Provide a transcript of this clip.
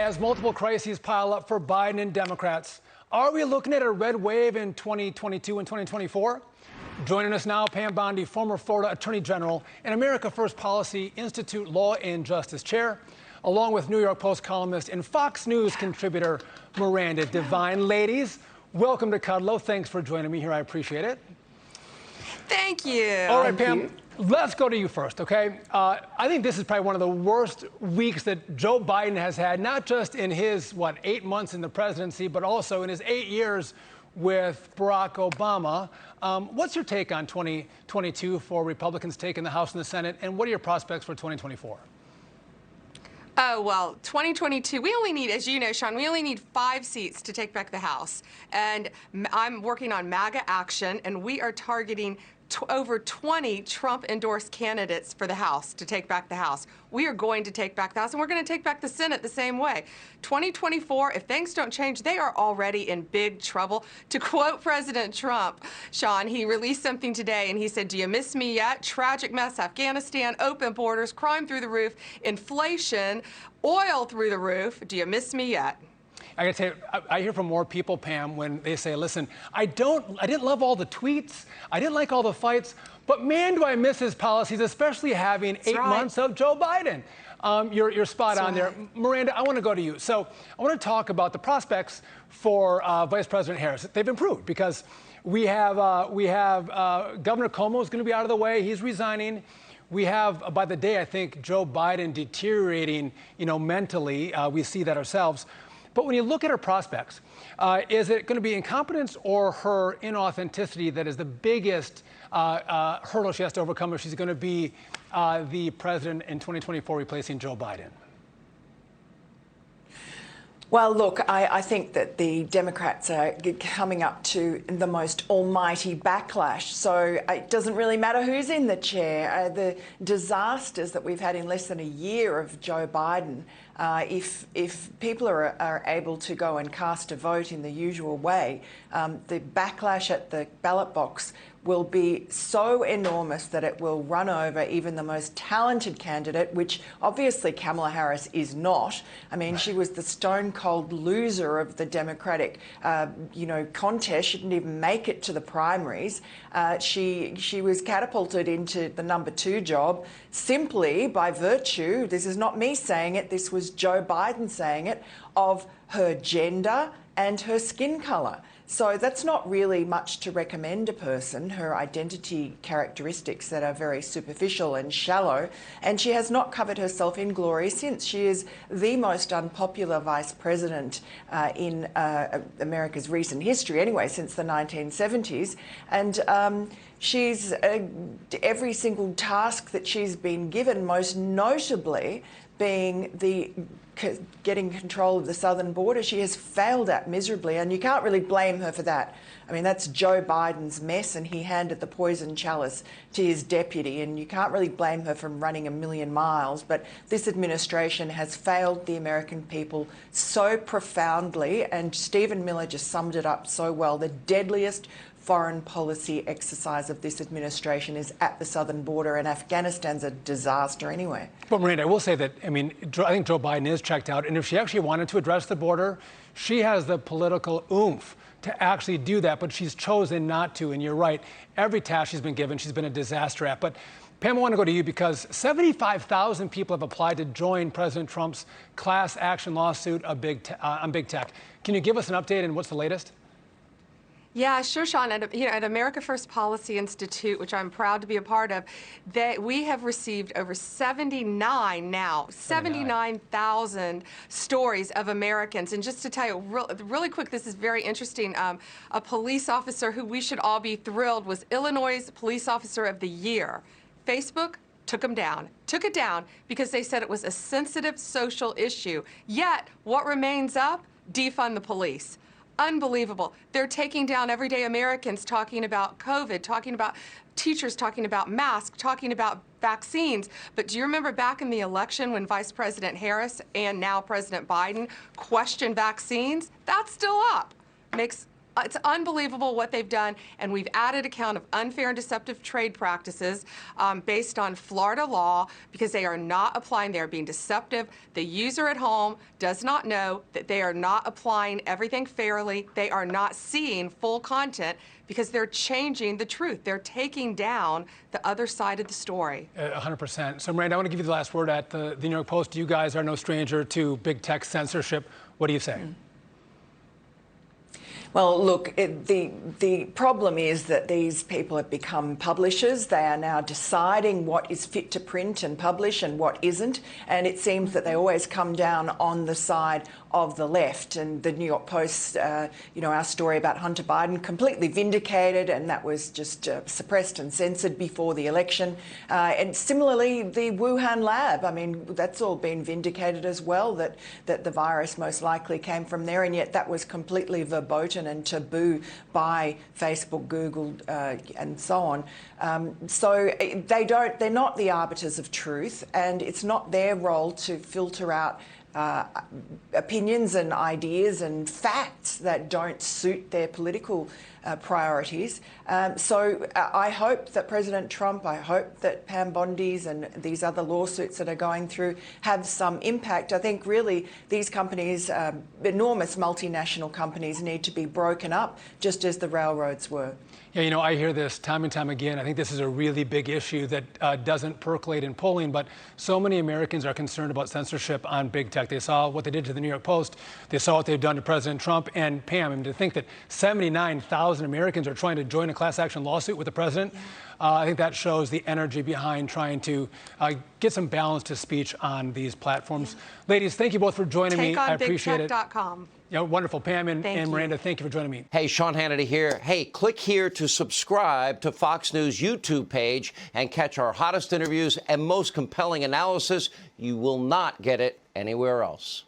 As multiple crises pile up for Biden and Democrats, are we looking at a red wave in 2022 and 2024? Joining us now, Pam Bondi, former Florida Attorney General and America First Policy Institute Law and Justice Chair, along with New York Post columnist and Fox News contributor Miranda. Devine. Ladies, welcome to Kudlow. Thanks for joining me here. I appreciate it. Thank you. All right, Pam, let's go to you first, okay? I think this is probably one of the worst weeks that Joe Biden has had, not just in his, 8 months in the presidency, but also in his 8 years with Barack Obama. What's your take on 2022 for Republicans taking the House and the Senate, and what are your prospects for 2024? Oh, well, 2022, we only need, as you know, Sean, we only need 5 seats to take back the House. And I'm working on MAGA Action, and we are targeting over 20 Trump-endorsed candidates for the House to take back the House. We are going to take back the House, and we're going to take back the Senate the same way. 2024, if things don't change, they are already in big trouble. To quote President Trump, Sean, he released something today, and he said, "Do you miss me yet? Tragic mess, Afghanistan, open borders, crime through the roof, inflation, oil through the roof. Do you miss me yet?" I gotta tell you, I hear from more people, Pam, when they say, listen, I didn't love all the tweets, I didn't like all the fights, but man, do I miss his policies, especially having 8 months of Joe Biden. You're spot on there. Miranda, I want to go to you. So I want to talk about the prospects for Vice President Harris. They've improved because we have Governor Cuomo is going to be out of the way. He's resigning. We have, by the day, I think, Joe Biden deteriorating, mentally. We see that ourselves. But when you look at her prospects, is it going to be incompetence or her inauthenticity that is the biggest hurdle she has to overcome if she's going to be the president in 2024 replacing Joe Biden? Well, look, I think that the Democrats are coming up to the most almighty backlash. So it doesn't really matter who's in the chair. The disasters that we've had in less than a year of Joe Biden, if people are able to go and cast a vote in the usual way, the backlash at the ballot box will be so enormous that it will run over even the most talented candidate, which obviously Kamala Harris is not. I mean, she was the stone-cold loser of the Democratic, contest. She didn't even make it to the primaries. She was catapulted into the #2 job simply by virtue, this is not me saying it, this was Joe Biden saying it, of her gender and her skin colour. So that's not really much to recommend a person, her identity characteristics that are very superficial and shallow, and she has not covered herself in glory since. She is the most unpopular vice president in America's recent history, anyway, since the 1970s. And she's every single task that she's been given, most notably being getting control of the southern border, she has failed at miserably, and you can't really blame her for that. I mean, that's Joe Biden's mess, and he handed the poison chalice to his deputy, and you can't really blame her for running a million miles. But this administration has failed the American people so profoundly, and Stephen Miller just summed it up so well. The deadliest foreign policy exercise of this administration is at the southern border, and Afghanistan's a disaster anyway. But Miranda, I will say that, I think Joe Biden is checked out, and if she actually wanted to address the border, she has the political oomph to actually do that, but she's chosen not to, and you're right, every task she's been given, she's been a disaster at. But Pam, I want to go to you because 75,000 people have applied to join President Trump's class action lawsuit on big tech. Can you give us an update and what's the latest? Yeah, sure, Sean. At America First Policy Institute, which I'm proud to be a part of, we have received over 79,000 stories of Americans. And just to tell you really quick, this is very interesting. A police officer who we should all be thrilled was Illinois' Police Officer of the Year. Facebook took it down because they said it was a sensitive social issue. Yet, what remains up? Defund the police. Unbelievable. They're taking down everyday Americans talking about COVID, talking about teachers, talking about masks, talking about vaccines. But do you remember back in the election when Vice President Harris and now President Biden questioned vaccines? That's still up. Makes It's unbelievable what they've done, and we've added a count of unfair and deceptive trade practices based on Florida law because they are not applying, they are being deceptive. The user at home does not know that they are not applying everything fairly. They are not seeing full content because they're changing the truth. They're taking down the other side of the story. 100%. So, Miranda, I want to give you the last word at the New York Post. You guys are no stranger to big tech censorship. What do you say? Well, look, the problem is that these people have become publishers. They are now deciding what is fit to print and publish and what isn't. And it seems that they always come down on the side of the left. And the New York Post, our story about Hunter Biden, completely vindicated, and that was just suppressed and censored before the election. And similarly, the Wuhan lab, I mean, that's all been vindicated as well, that the virus most likely came from there, and yet that was completely verboten and taboo by Facebook, Google, and so on. So they're not the arbiters of truth, and it's not their role to filter out opinions and ideas and facts that don't suit their political priorities. So I hope that President Trump, I hope that Pam Bondi's and these other lawsuits that are going through have some impact. I think really these companies, enormous multinational companies, need to be broken up just as the railroads were. Yeah, I hear this time and time again. I think this is a really big issue that doesn't percolate in polling, but so many Americans are concerned about censorship on big tech. They saw what they did to the New York Post. They saw what they've done to President Trump and Pam. And to think that 79,000 Americans are trying to join a class action lawsuit with the president, I think that shows the energy behind trying to get some balance to speech on these platforms. Ladies, thank you both for joining me. I appreciate it. TakeOnBigTech.com. Wonderful. Pam and Miranda, thank you for joining me. Hey, Sean Hannity here. Hey, click here to subscribe to Fox News YouTube page and catch our hottest interviews and most compelling analysis. You will not get it anywhere else.